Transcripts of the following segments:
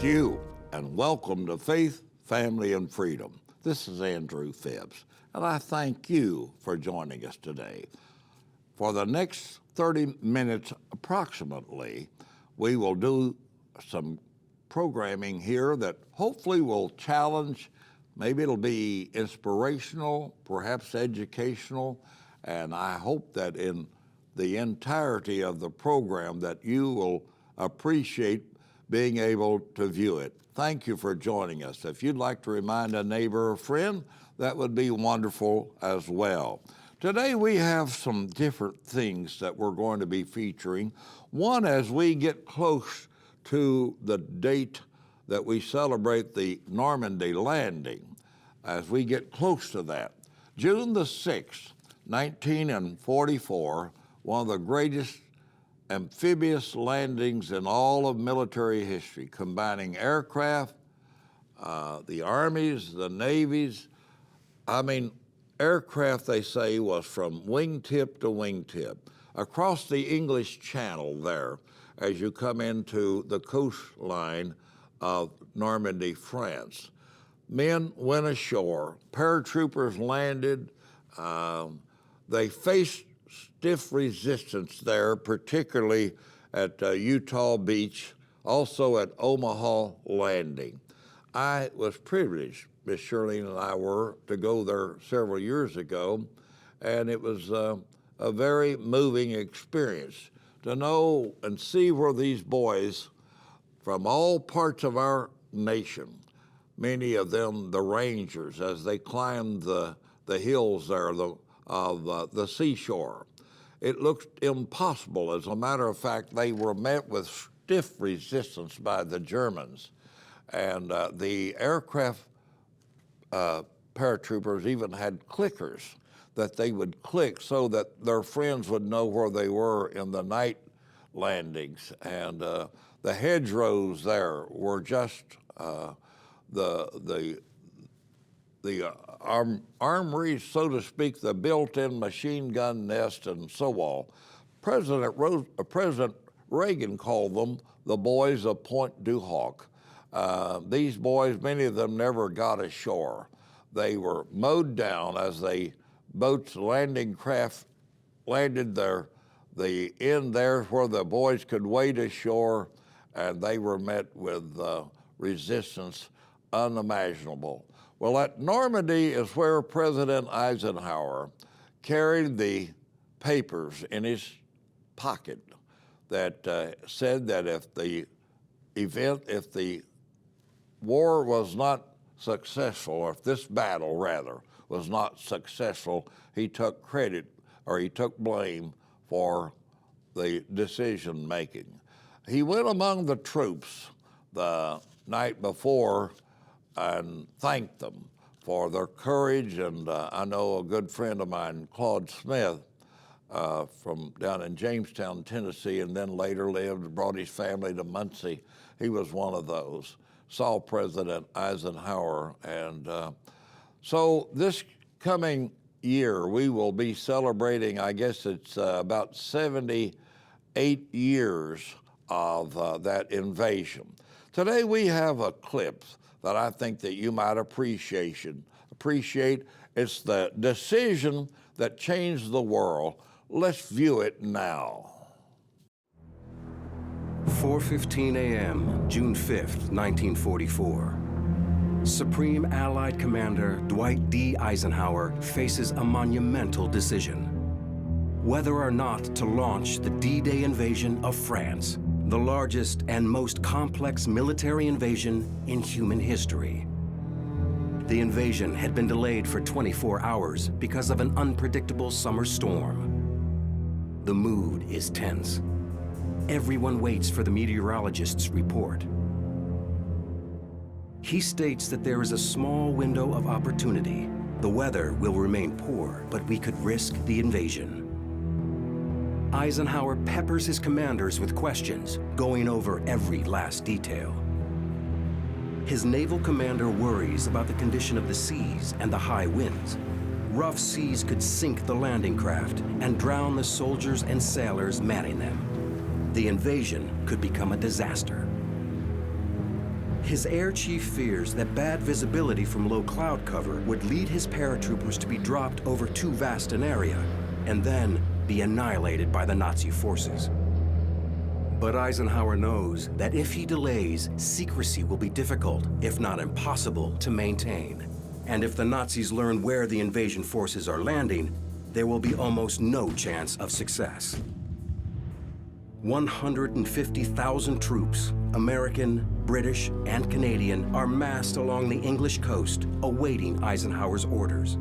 you, and welcome to Faith, Family, and Freedom. This is Andrew Phipps, and I thank you for joining us today. For the next 30 minutes approximately, we will do some programming here that hopefully will challenge, maybe it'll be inspirational, perhaps educational, and I hope that in the entirety of the program that you will appreciate being able to view it. Thank you for joining us. If you'd like to remind a neighbor or friend, that would be wonderful as well. Today we have some different things that we're going to be featuring. One, as we get close to the date that we celebrate the Normandy landing, as we get close to that, June the 6th, 1944, one of the greatest amphibious landings in all of military history, combining aircraft, the armies, the navies. Aircraft, they say, was from wingtip to wingtip. Across the English Channel there, as you come into the coastline of Normandy, France. Men went ashore, paratroopers landed, they faced stiff resistance there, particularly at Utah Beach, also at Omaha Landing. I was privileged, Miss Shirlene and I were, to go there several years ago, and it was a very moving experience to know and see where these boys from all parts of our nation, many of them the Rangers, as they climbed the hills there of the seashore. It looked impossible. As a matter of fact, they were met with stiff resistance by the Germans. And the aircraft paratroopers even had clickers that they would click so that their friends would know where they were in the night landings. And the hedgerows there were just the armories, so to speak, the built-in machine gun nest and so on. President Reagan called them the boys of Point du Hoc. These boys, many of them never got ashore. They were mowed down as the boats, landing craft landed the end there where the boys could wade ashore, and they were met with resistance unimaginable. Well, at Normandy is where President Eisenhower carried the papers in his pocket that said that if the war was not successful, or if this battle, rather, was not successful, he took credit, or he took blame for the decision making. He went among the troops the night before and thanked them for their courage. And I know a good friend of mine, Claude Smith, from down in Jamestown, Tennessee, and then later brought his family to Muncie. He was one of those, saw President Eisenhower. And so this coming year, we will be celebrating, I guess it's about 78 years of that invasion. Today we have a clip that I think that you might appreciate. It's the decision that changed the world. Let's view it now. 4:15 a.m., June 5th, 1944. Supreme Allied Commander Dwight D. Eisenhower faces a monumental decision: whether or not to launch the D-Day invasion of France, the largest and most complex military invasion in human history. The invasion had been delayed for 24 hours because of an unpredictable summer storm. The mood is tense. Everyone waits for the meteorologist's report. He states that there is a small window of opportunity. The weather will remain poor, but we could risk the invasion. Eisenhower peppers his commanders with questions, going over every last detail. His naval commander worries about the condition of the seas and the high winds. Rough seas could sink the landing craft and drown the soldiers and sailors manning them. The invasion could become a disaster. His air chief fears that bad visibility from low cloud cover would lead his paratroopers to be dropped over too vast an area and then be annihilated by the Nazi forces. But Eisenhower knows that if he delays, secrecy will be difficult, if not impossible, to maintain. And if the Nazis learn where the invasion forces are landing, there will be almost no chance of success. 150,000 troops, American, British, and Canadian, are massed along the English coast, awaiting Eisenhower's orders.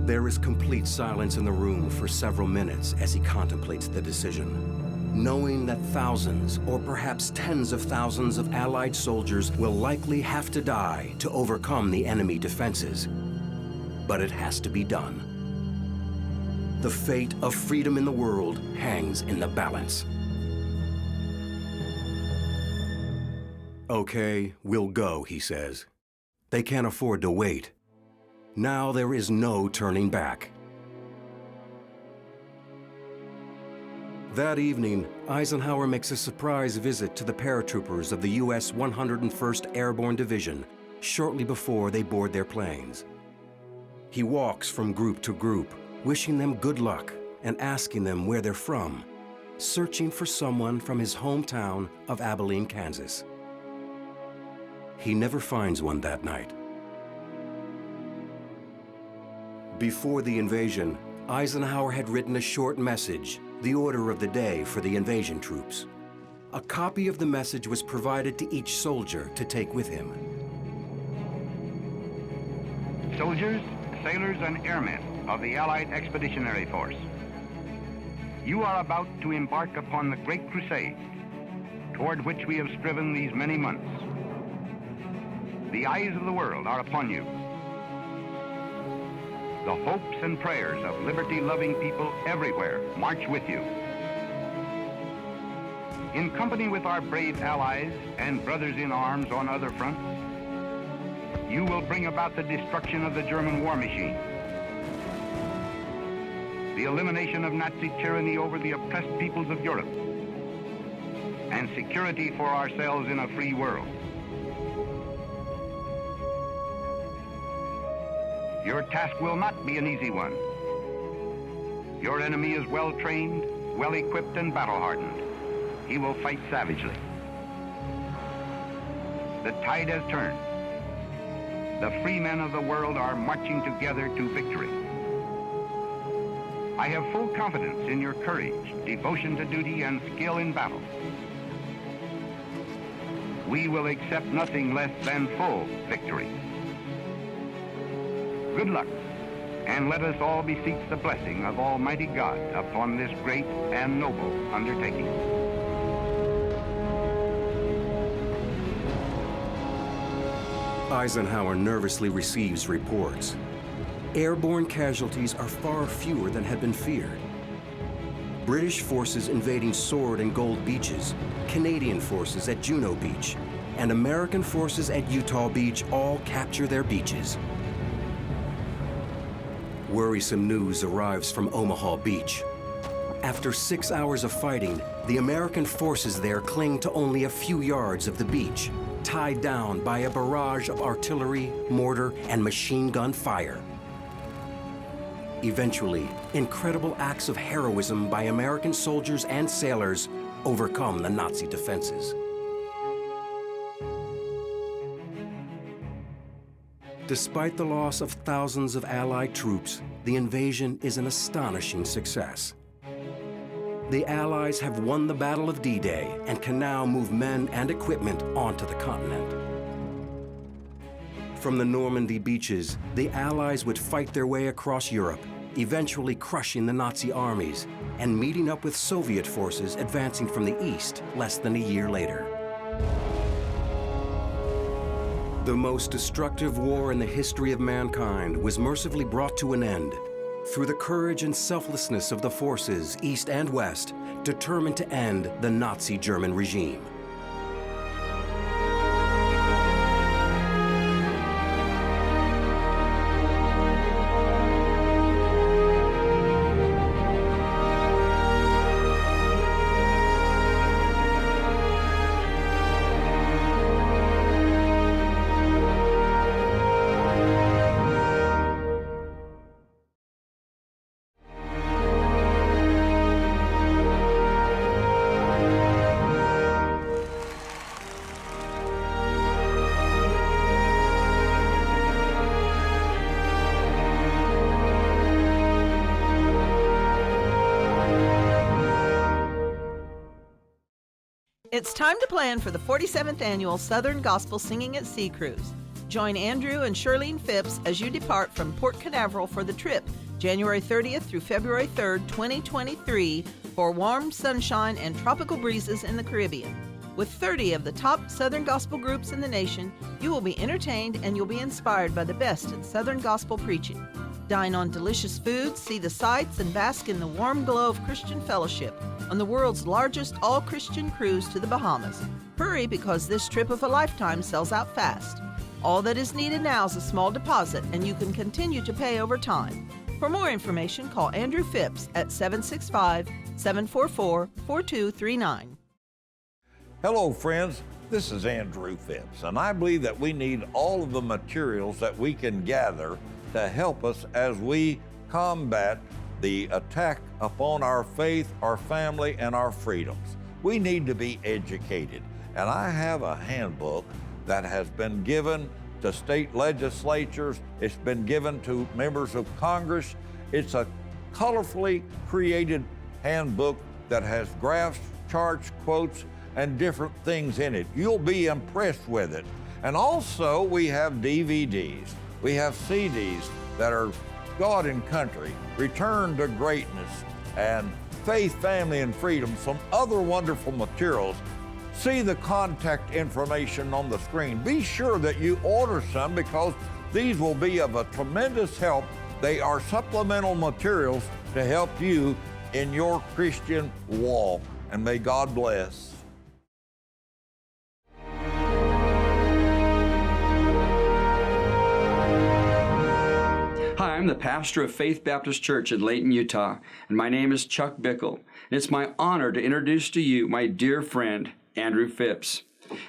There is complete silence in the room for several minutes as he contemplates the decision, knowing that thousands, or perhaps tens of thousands of Allied soldiers will likely have to die to overcome the enemy defenses. But it has to be done. The fate of freedom in the world hangs in the balance. Okay, we'll go, he says. They can't afford to wait. Now there is no turning back. That evening, Eisenhower makes a surprise visit to the paratroopers of the U.S. 101st Airborne Division shortly before they board their planes. He walks from group to group, wishing them good luck and asking them where they're from, searching for someone from his hometown of Abilene, Kansas. He never finds one that night. Before the invasion, Eisenhower had written a short message, the order of the day for the invasion troops. A copy of the message was provided to each soldier to take with him. Soldiers, sailors, and airmen of the Allied Expeditionary Force, you are about to embark upon the great crusade toward which we have striven these many months. The eyes of the world are upon you. The hopes and prayers of liberty-loving people everywhere march with you. In company with our brave allies and brothers in arms on other fronts, you will bring about the destruction of the German war machine, the elimination of Nazi tyranny over the oppressed peoples of Europe, and security for ourselves in a free world. Your task will not be an easy one. Your enemy is well-trained, well-equipped, and battle-hardened. He will fight savagely. The tide has turned. The free men of the world are marching together to victory. I have full confidence in your courage, devotion to duty, and skill in battle. We will accept nothing less than full victory. Good luck, and let us all beseech the blessing of Almighty God upon this great and noble undertaking. Eisenhower nervously receives reports. Airborne casualties are far fewer than had been feared. British forces invading Sword and Gold Beaches, Canadian forces at Juno Beach, and American forces at Utah Beach all capture their beaches. Worrisome news arrives from Omaha Beach. After 6 hours of fighting, the American forces there cling to only a few yards of the beach, tied down by a barrage of artillery, mortar, and machine gun fire. Eventually, incredible acts of heroism by American soldiers and sailors overcome the Nazi defenses. Despite the loss of thousands of Allied troops, the invasion is an astonishing success. The Allies have won the Battle of D-Day and can now move men and equipment onto the continent. From the Normandy beaches, the Allies would fight their way across Europe, eventually crushing the Nazi armies and meeting up with Soviet forces advancing from the east less than a year later. The most destructive war in the history of mankind was mercifully brought to an end through the courage and selflessness of the forces, East and West, determined to end the Nazi German regime. It's time to plan for the 47th Annual Southern Gospel Singing at Sea Cruise. Join Andrew and Shirlene Phipps as you depart from Port Canaveral for the trip, January 30th through February 3rd, 2023, for warm sunshine and tropical breezes in the Caribbean. With 30 of the top Southern Gospel groups in the nation, you will be entertained and you'll be inspired by the best in Southern Gospel preaching. Dine on delicious foods, see the sights, and bask in the warm glow of Christian fellowship on the world's largest all-Christian cruise to the Bahamas. Hurry, because this trip of a lifetime sells out fast. All that is needed now is a small deposit, and you can continue to pay over time. For more information, call Andrew Phipps at 765-744-4239. Hello, friends. This is Andrew Phipps, and I believe that we need all of the materials that we can gather to help us as we combat the attack upon our faith, our family, and our freedoms. We need to be educated, and I have a handbook that has been given to state legislatures. It's been given to members of Congress. It's a colorfully created handbook that has graphs, charts, quotes, and different things in it. You'll be impressed with it. And also we have DVDs. We have CDs that are God and Country, Return to Greatness, and Faith, Family, and Freedom, some other wonderful materials. See the contact information on the screen. Be sure that you order some, because these will be of a tremendous help. They are supplemental materials to help you in your Christian walk. And may God bless. Hi, I'm the pastor of Faith Baptist Church in Layton, Utah, and my name is Chuck Bickle. And it's my honor to introduce to you my dear friend, Andrew Phipps,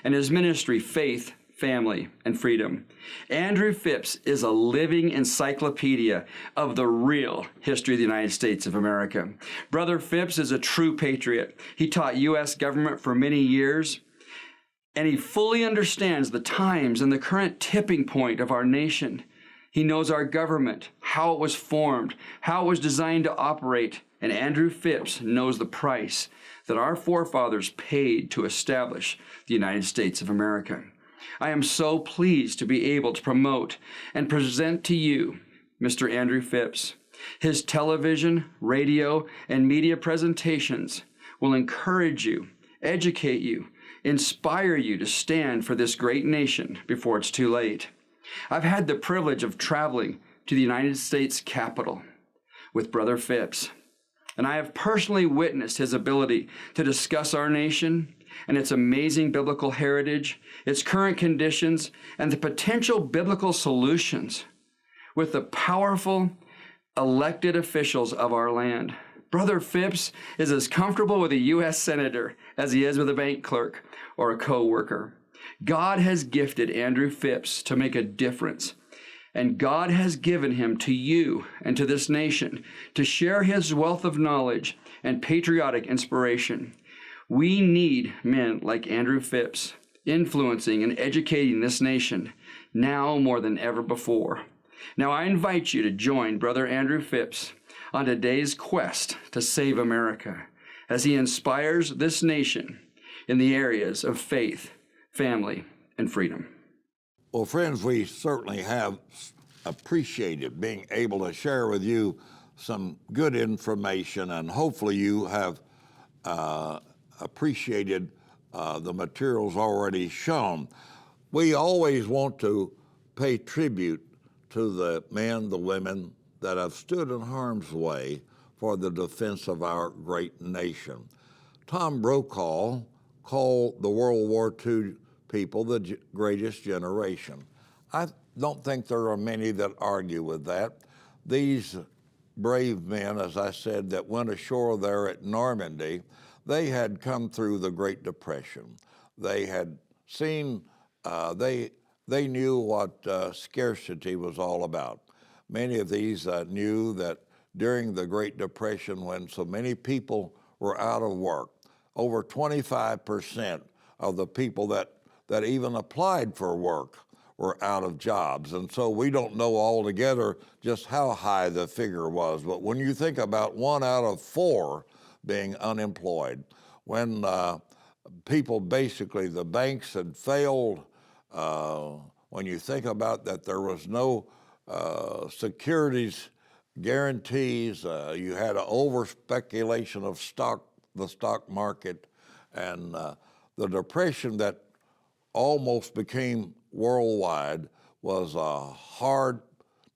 and his ministry, Faith, Family, and Freedom. Andrew Phipps is a living encyclopedia of the real history of the United States of America. Brother Phipps is a true patriot. He taught U.S. government for many years, and he fully understands the times and the current tipping point of our nation. He knows our government, how it was formed, how it was designed to operate, and Andrew Phipps knows the price that our forefathers paid to establish the United States of America. I am so pleased to be able to promote and present to you Mr. Andrew Phipps. His television, radio, and media presentations will encourage you, educate you, inspire you to stand for this great nation before it's too late. I've had the privilege of traveling to the United States Capitol with Brother Phipps, and I have personally witnessed his ability to discuss our nation and its amazing biblical heritage, its current conditions, and the potential biblical solutions with the powerful elected officials of our land. Brother Phipps is as comfortable with a U.S. Senator as he is with a bank clerk or a co-worker. God has gifted Andrew Phipps to make a difference, and God has given him to you and to this nation to share his wealth of knowledge and patriotic inspiration. We need men like Andrew Phipps influencing and educating this nation now more than ever before. Now I invite you to join Brother Andrew Phipps on today's quest to save America as he inspires this nation in the areas of faith, family, and freedom. Well, friends, we certainly have appreciated being able to share with you some good information, and hopefully you have appreciated the materials already shown. We always want to pay tribute to the men, the women that have stood in harm's way for the defense of our great nation. Tom Brokaw called the World War II people the greatest generation. I don't think there are many that argue with that. These brave men, as I said, that went ashore there at Normandy, they had come through the Great Depression. They had seen, they knew what scarcity was all about. Many of these knew that during the Great Depression, when so many people were out of work, over 25% of the people that even applied for work were out of jobs. And so we don't know altogether just how high the figure was, but when you think about 1 out of 4 being unemployed, when people basically, the banks had failed. When you think about that, there was no securities guarantees. You had an over-speculation of the stock market, and the depression that almost became worldwide was a hard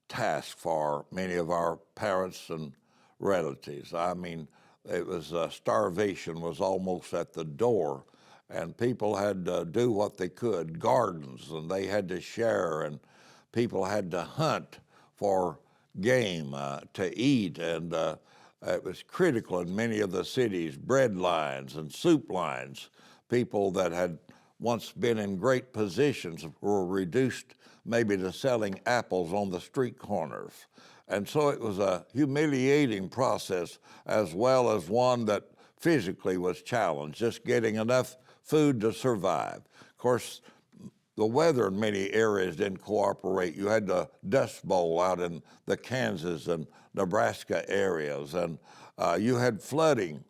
task for many of our parents and relatives. I mean, it was starvation was almost at the door, and people had to do what they could, gardens, and they had to share, and people had to hunt for game to eat, and it was critical in many of the cities, bread lines and soup lines. People that had once been in great positions were reduced maybe to selling apples on the street corners. And so it was a humiliating process, as well as one that physically was challenged, just getting enough food to survive. Of course, the weather in many areas didn't cooperate. You had the Dust Bowl out in the Kansas and Nebraska areas, and you had flooding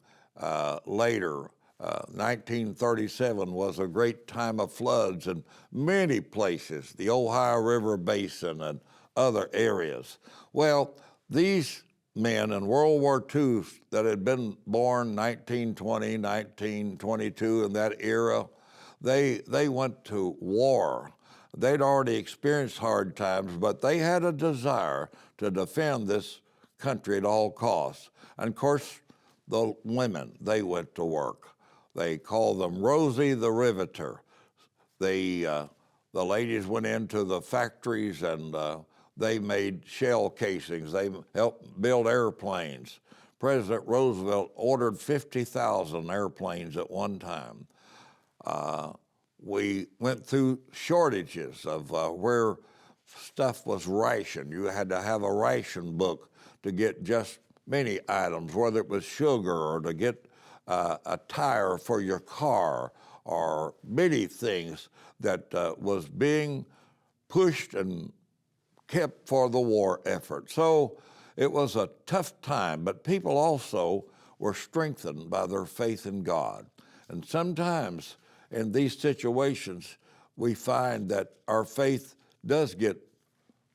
later. 1937 was a great time of floods in many places, the Ohio River Basin and other areas. Well, these men in World War II that had been born 1920, 1922, in that era, they went to war. They'd already experienced hard times, but they had a desire to defend this country at all costs. And of course, the women, they went to work. They called them Rosie the Riveter. The ladies went into the factories and they made shell casings. They helped build airplanes. President Roosevelt ordered 50,000 airplanes at one time. We went through shortages of where stuff was rationed. You had to have a ration book to get just many items, whether it was sugar or to get a tire for your car, or many things that was being pushed and kept for the war effort. So it was a tough time, but people also were strengthened by their faith in God. And sometimes in these situations, we find that our faith does get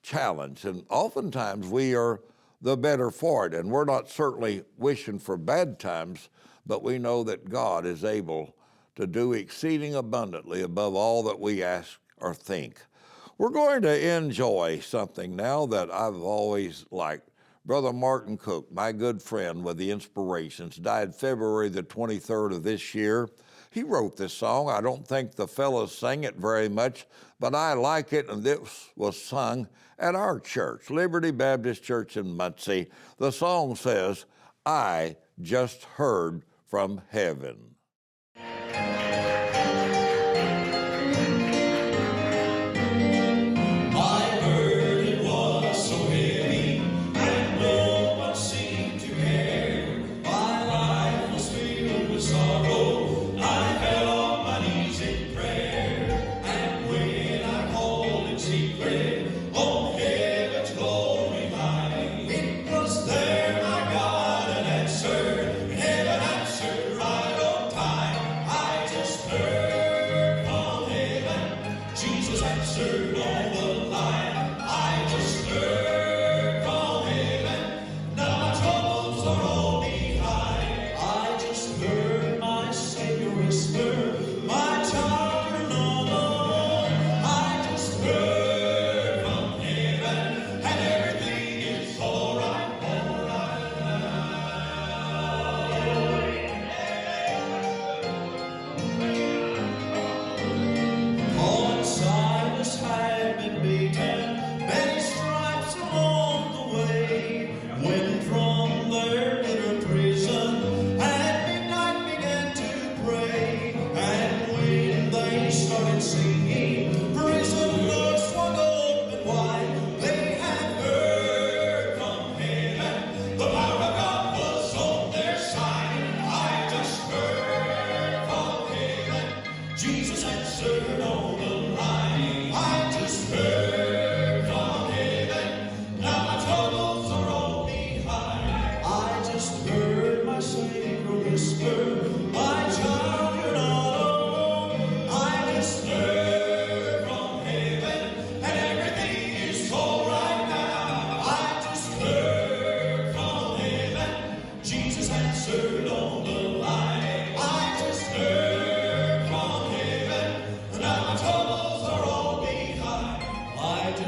challenged, and oftentimes we are the better for it. And we're not certainly wishing for bad times, but we know that God is able to do exceeding abundantly above all that we ask or think. We're going to enjoy something now that I've always liked. Brother Martin Cook, my good friend with the Inspirations, died February the 23rd of this year. He wrote this song. I don't think the fellows sang it very much, but I like it, and this was sung at our church, Liberty Baptist Church in Muncie. The song says, "I Just Heard from Heaven."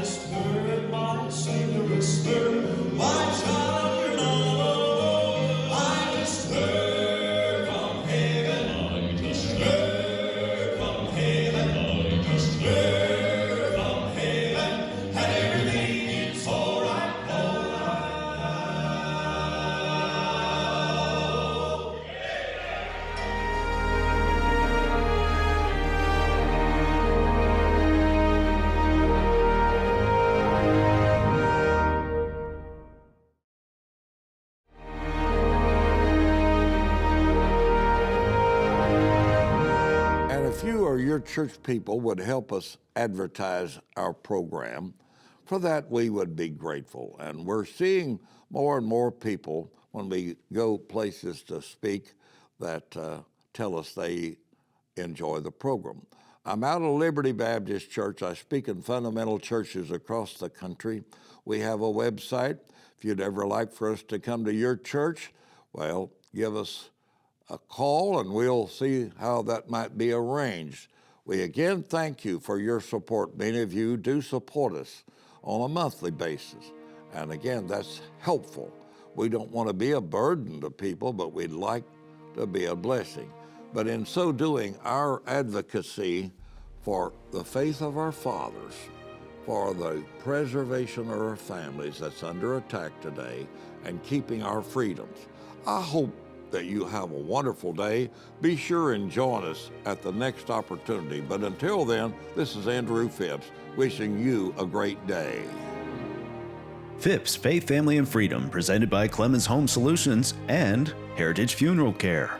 just heard my Savior whisper, my child, you're not alone. I just heard from heaven. I just heard from heaven. I just heard from heaven. And everything is all right, all right. And if you or your church people would help us advertise our program, for that we would be grateful. And we're seeing more and more people when we go places to speak that tell us they enjoy the program. I'm out of Liberty Baptist Church. I speak in fundamental churches across the country. We have a website. If you'd ever like for us to come to your church, well, give us a call and we'll see how that might be arranged. We again thank you for your support. Many of you do support us on a monthly basis. And again, that's helpful. We don't want to be a burden to people, but we'd like to be a blessing. But in so doing, our advocacy for the faith of our fathers, for the preservation of our families that's under attack today, and keeping our freedoms. I hope that you have a wonderful day. Be sure and join us at the next opportunity. But until then, this is Andrew Phipps wishing you a great day. Phipps, Faith, Family, and Freedom, presented by Clemens Home Solutions and Heritage Funeral Care.